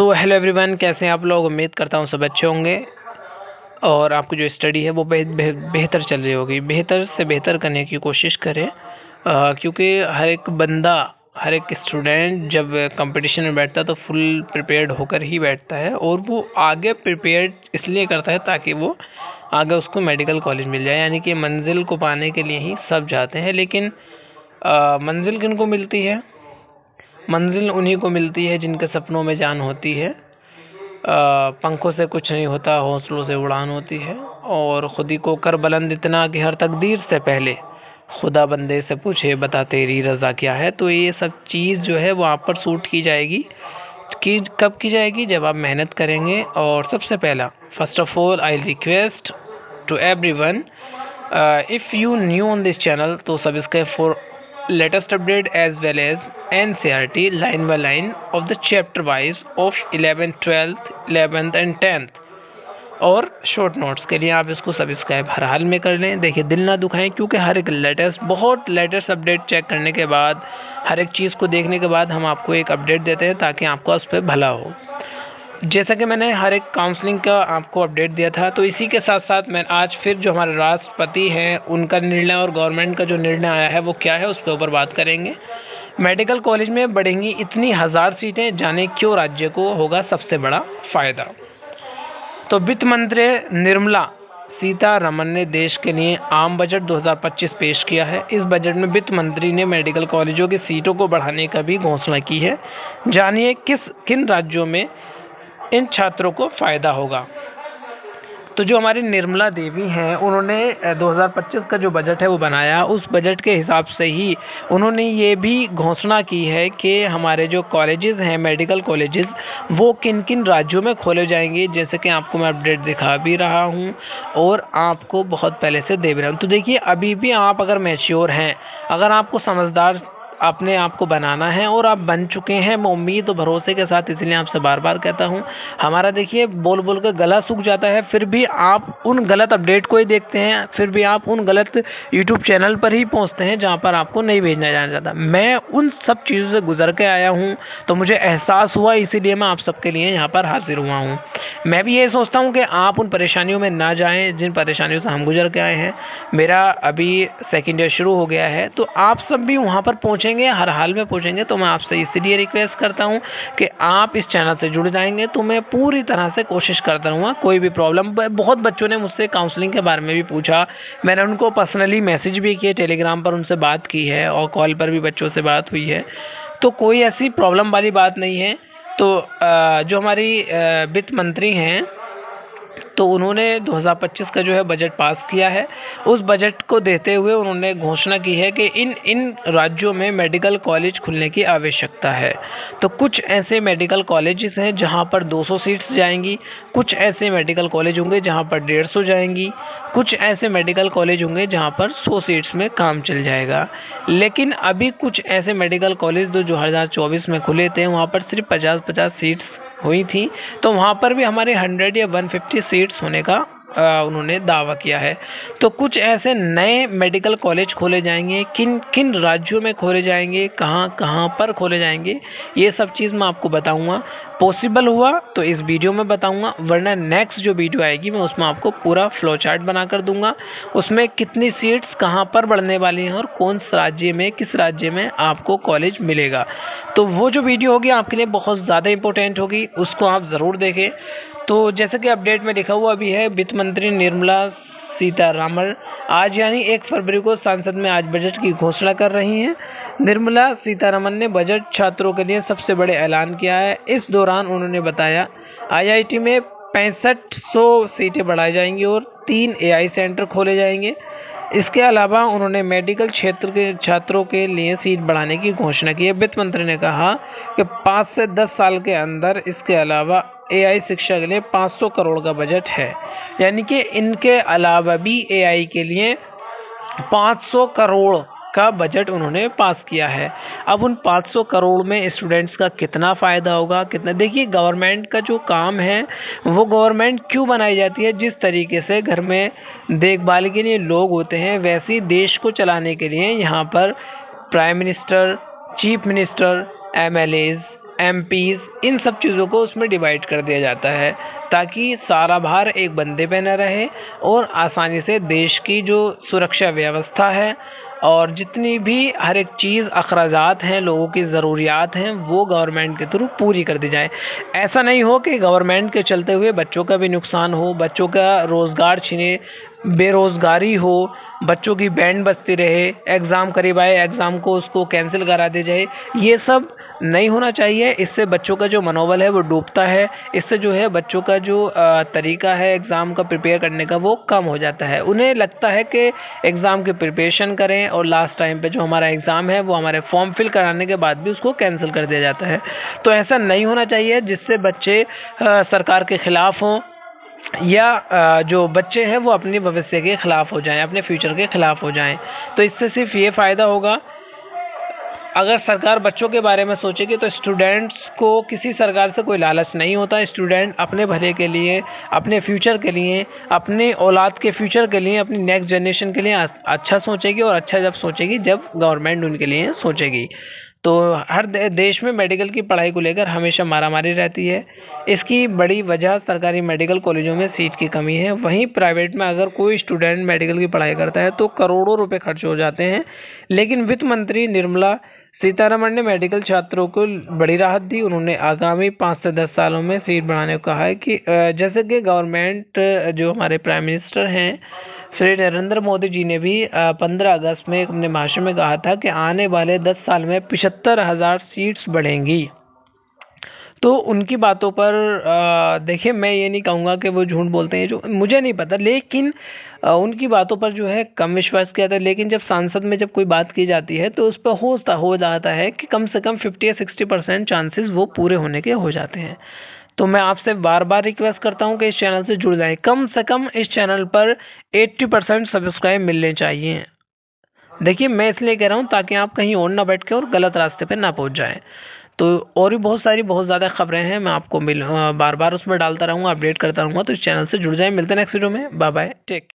Hello everyone, कैसे हैं आप लोग। उम्मीद करता हूँ सब अच्छे होंगे और आपकी जो स्टडी है वो बेहतर चल रही होगी। बेहतर से बेहतर करने की कोशिश करें, क्योंकि हर एक बंदा, हर एक स्टूडेंट जब कंपटीशन में बैठता है तो फुल प्रिपेयर्ड होकर ही बैठता है और वो आगे प्रिपेयर्ड इसलिए करता है ताकि वो आगे उसको मेडिकल कॉलेज मिल जाए। यानी कि मंजिल को पाने के लिए ही सब जाते हैं, लेकिन मंजिल किनको मिलती है? मंजिल उन्हीं को मिलती है जिनके सपनों में जान होती है। पंखों से कुछ नहीं होता, हौसलों से उड़ान होती है। और खुद ही को कर बुलंद इतना कि हर तकदीर से पहले खुदा बंदे से पूछे बता तेरी रज़ा क्या है। तो ये सब चीज़ जो है वो आप पर सूट की जाएगी। कि कब की जाएगी? जब आप मेहनत करेंगे। और सबसे पहला, first of all I request to everyone, if you new on this channel तो subscribe for latest update as well as NCERT line by line of the chapter wise of 11th 12th 11th and 10th। और short notes के लिए आप इसको subscribe हर हाल में कर लें। देखिए, दिल ना दुखाएं, क्योंकि हर एक बहुत लेटेस्ट अपडेट चेक करने के बाद, हर एक चीज़ को देखने के बाद हम आपको एक अपडेट देते हैं ताकि आपको उस पर भला हो। जैसा कि मैंने हर एक काउंसलिंग का आपको अपडेट दिया था, तो इसी के साथ साथ मैं आज फिर जो हमारे राष्ट्रपति हैं उनका निर्णय और गवर्नमेंट का जो निर्णय आया है वो क्या है उस पर ऊपर बात करेंगे। मेडिकल कॉलेज में बढ़ेंगी इतनी 1000 सीटें, जाने क्यों राज्य को होगा सबसे बड़ा फायदा। तो वित्त मंत्री निर्मला सीतारमण ने देश के लिए आम बजट 2025 पेश किया है। इस बजट में वित्त मंत्री ने मेडिकल कॉलेजों की सीटों को बढ़ाने का भी घोषणा की है। जानिए किन राज्यों में इन छात्रों को फायदा होगा। तो जो हमारी निर्मला देवी हैं, उन्होंने 2025 का जो बजट है वो बनाया। उस बजट के हिसाब से ही उन्होंने ये भी घोषणा की है कि हमारे जो कॉलेजेस हैं, मेडिकल कॉलेजेस, वो किन किन राज्यों में खोले जाएंगे। जैसे कि आपको मैं अपडेट दिखा भी रहा हूँ और आपको बहुत पहले से दे भी रहा हूँ। तो देखिए, अभी भी आप अगर मैच्योर हैं, अगर आपको समझदार अपने आप को बनाना है और आप बन चुके हैं, मैं उम्मीद और भरोसे के साथ इसलिए आपसे बार बार कहता हूं। हमारा देखिए बोल बोल कर गला सूख जाता है, फिर भी आप उन गलत अपडेट को ही देखते हैं, फिर भी आप उन गलत यूट्यूब चैनल पर ही पहुंचते हैं जहां पर आपको नहीं भेजना जाना चाहता। मैं उन सब चीज़ों से गुजर के आया हूं, तो मुझे एहसास हुआ, इसीलिए मैं आप सबके लिए यहाँ पर हाजिर हुआ हूँ। मैं भी ये सोचता हूँ कि आप उन परेशानियों में ना जाएं जिन परेशानियों से हम गुजर के आए हैं। मेरा अभी सेकेंड ईयर शुरू हो गया है, तो आप सब भी वहाँ पर पहुँचेंगे, हर हाल में पहुँचेंगे। तो मैं आपसे इसलिए रिक्वेस्ट करता हूँ कि आप इस चैनल से जुड़ जाएंगे तो मैं पूरी तरह से कोशिश करता रहूँगा। कोई भी प्रॉब्लम, बहुत बच्चों ने मुझसे काउंसलिंग के बारे में भी पूछा, मैंने उनको पर्सनली मैसेज भी किए, टेलीग्राम पर उनसे बात की है और कॉल पर भी बच्चों से बात हुई है। तो कोई ऐसी प्रॉब्लम वाली बात नहीं है। तो जो हमारी वित्त मंत्री हैं, तो उन्होंने 2025 का जो है बजट पास किया है। उस बजट को देते हुए उन्होंने घोषणा की है कि इन राज्यों में मेडिकल कॉलेज खुलने की आवश्यकता है। तो कुछ ऐसे मेडिकल कॉलेजेस हैं जहां पर 200 सीट्स जाएंगी, कुछ ऐसे मेडिकल कॉलेज होंगे जहां पर 150 जाएंगी, कुछ ऐसे मेडिकल कॉलेज होंगे जहां पर 100 सीट्स में काम चल जाएगा। लेकिन अभी कुछ ऐसे मेडिकल कॉलेज जो 2024 में खुले थे, वहाँ पर सिर्फ 50-50 सीट्स हुई थी। तो वहाँ पर भी हमारे 100 या 150 सीट्स होने का उन्होंने दावा किया है। तो कुछ ऐसे नए मेडिकल कॉलेज खोले जाएंगे, किन किन राज्यों में खोले जाएंगे, कहाँ कहाँ पर खोले जाएंगे, ये सब चीज़ मैं आपको बताऊंगा। पॉसिबल हुआ तो इस वीडियो में बताऊंगा, वरना नेक्स्ट जो वीडियो आएगी मैं उसमें आपको पूरा फ्लो चार्ट बना कर दूंगा। उसमें कितनी सीट्स कहाँ पर बढ़ने वाली हैं और कौन से राज्य में, किस राज्य में आपको कॉलेज मिलेगा। तो वो जो वीडियो होगी आपके लिए बहुत ज़्यादा इंपॉर्टेंट होगी, उसको आप ज़रूर देखें। तो जैसे कि अपडेट में लिखा हुआ भी है, वित्त मंत्री निर्मला सीतारमण आज यानी 1 फरवरी को संसद में आज बजट की घोषणा कर रही हैं। निर्मला सीतारमण ने बजट छात्रों के लिए सबसे बड़े ऐलान किया है। इस दौरान उन्होंने बताया IIT में 6500 सीटें बढ़ाई जाएंगी और 3 AI सेंटर खोले जाएंगे। इसके अलावा उन्होंने मेडिकल क्षेत्र के छात्रों के लिए सीट बढ़ाने की घोषणा की है। वित्त मंत्री ने कहा कि 5 से 10 साल के अंदर इसके अलावा AI शिक्षा के लिए 500 करोड़ का बजट है। यानी कि इनके अलावा भी AI के लिए 500 करोड़ का बजट उन्होंने पास किया है। अब उन 500 करोड़ में स्टूडेंट्स का कितना फ़ायदा होगा, कितना, देखिए गवर्नमेंट का जो काम है वो गवर्नमेंट क्यों बनाई जाती है, जिस तरीके से घर में देखभाल के लिए लोग होते हैं, वैसे ही देश को चलाने के लिए यहाँ पर prime minister, chief minister, MLAs, MPs, इन सब चीज़ों को उसमें डिवाइड कर दिया जाता है ताकि सारा भार एक बंदे पे न रहे और आसानी से देश की जो सुरक्षा व्यवस्था है और जितनी भी हर एक चीज़ अखराजात हैं, लोगों की ज़रूरियात हैं, वो गवर्नमेंट के थ्रू पूरी कर दी जाए। ऐसा नहीं हो कि गवर्नमेंट के चलते हुए बच्चों का भी नुकसान हो, बच्चों का रोज़गार छिने, बेरोज़गारी हो, बच्चों की बैंड बजती रहे, एग्ज़ाम करीब आए एग्ज़ाम को उसको कैंसिल करा दिया जाए। ये सब नहीं होना चाहिए। इससे बच्चों का जो मनोबल है वो डूबता है। इससे जो है बच्चों का जो तरीका है एग्ज़ाम का प्रिपेयर करने का वो कम हो जाता है। उन्हें लगता है कि एग्ज़ाम की प्रिपरेशन करें और लास्ट टाइम पे जो हमारा एग्ज़ाम है वो हमारे फॉर्म फिल कराने के बाद भी उसको कैंसिल कर दिया जाता है। तो ऐसा नहीं होना चाहिए जिससे बच्चे सरकार के खिलाफ हों या जो बच्चे हैं वो अपने भविष्य के खिलाफ हो जाएं, अपने फ्यूचर के खिलाफ हो जाएं। तो इससे सिर्फ ये फ़ायदा होगा अगर सरकार बच्चों के बारे में सोचेगी तो स्टूडेंट्स को किसी सरकार से कोई लालच नहीं होता। स्टूडेंट अपने भले के लिए, अपने फ्यूचर के लिए, अपने औलाद के फ्यूचर के लिए, अपनी नेक्स्ट जनरेशन के लिए अच्छा सोचेगी और अच्छा जब सोचेगी जब गवर्नमेंट उनके लिए सोचेगी। तो हर देश में मेडिकल की पढ़ाई को लेकर हमेशा मारामारी रहती है। इसकी बड़ी वजह सरकारी मेडिकल कॉलेजों में सीट की कमी है। वहीं प्राइवेट में अगर कोई स्टूडेंट मेडिकल की पढ़ाई करता है तो करोड़ों रुपए खर्च हो जाते हैं। लेकिन वित्त मंत्री निर्मला सीतारमण ने मेडिकल छात्रों को बड़ी राहत दी। उन्होंने आगामी 5 से 10 सालों में सीट बढ़ाने को कहा है कि जैसे कि गवर्नमेंट जो हमारे प्राइम मिनिस्टर हैं श्री नरेंद्र मोदी जी ने भी 15 अगस्त में अपने भाषण में कहा था कि आने वाले 10 साल में 75,000 सीट्स बढ़ेंगी। तो उनकी बातों पर देखिए मैं ये नहीं कहूँगा कि वो झूठ बोलते हैं, जो मुझे नहीं पता, लेकिन उनकी बातों पर जो है कम विश्वास किया था। लेकिन जब संसद में जब कोई बात की जाती है तो उस पर हो जाता है कि कम से कम 50 या 60% चांसेस वो पूरे होने के हो जाते हैं। तो मैं आपसे बार बार रिक्वेस्ट करता हूँ कि इस चैनल से जुड़ जाएं। कम से कम इस चैनल पर 80% सब्सक्राइब मिलने चाहिए। देखिए मैं इसलिए कह रहा हूँ ताकि आप कहीं और ना बैठ के और गलत रास्ते पे ना पहुँच जाएं। तो और भी बहुत सारी बहुत ज़्यादा खबरें हैं, मैं आपको बार बार उसमें डालता रहूँगा, अपडेट करता रहूँगा। तो इस चैनल से जुड़ जाएं। मिलते हैं नेक्स्ट वीडियो में। Bye bye, take.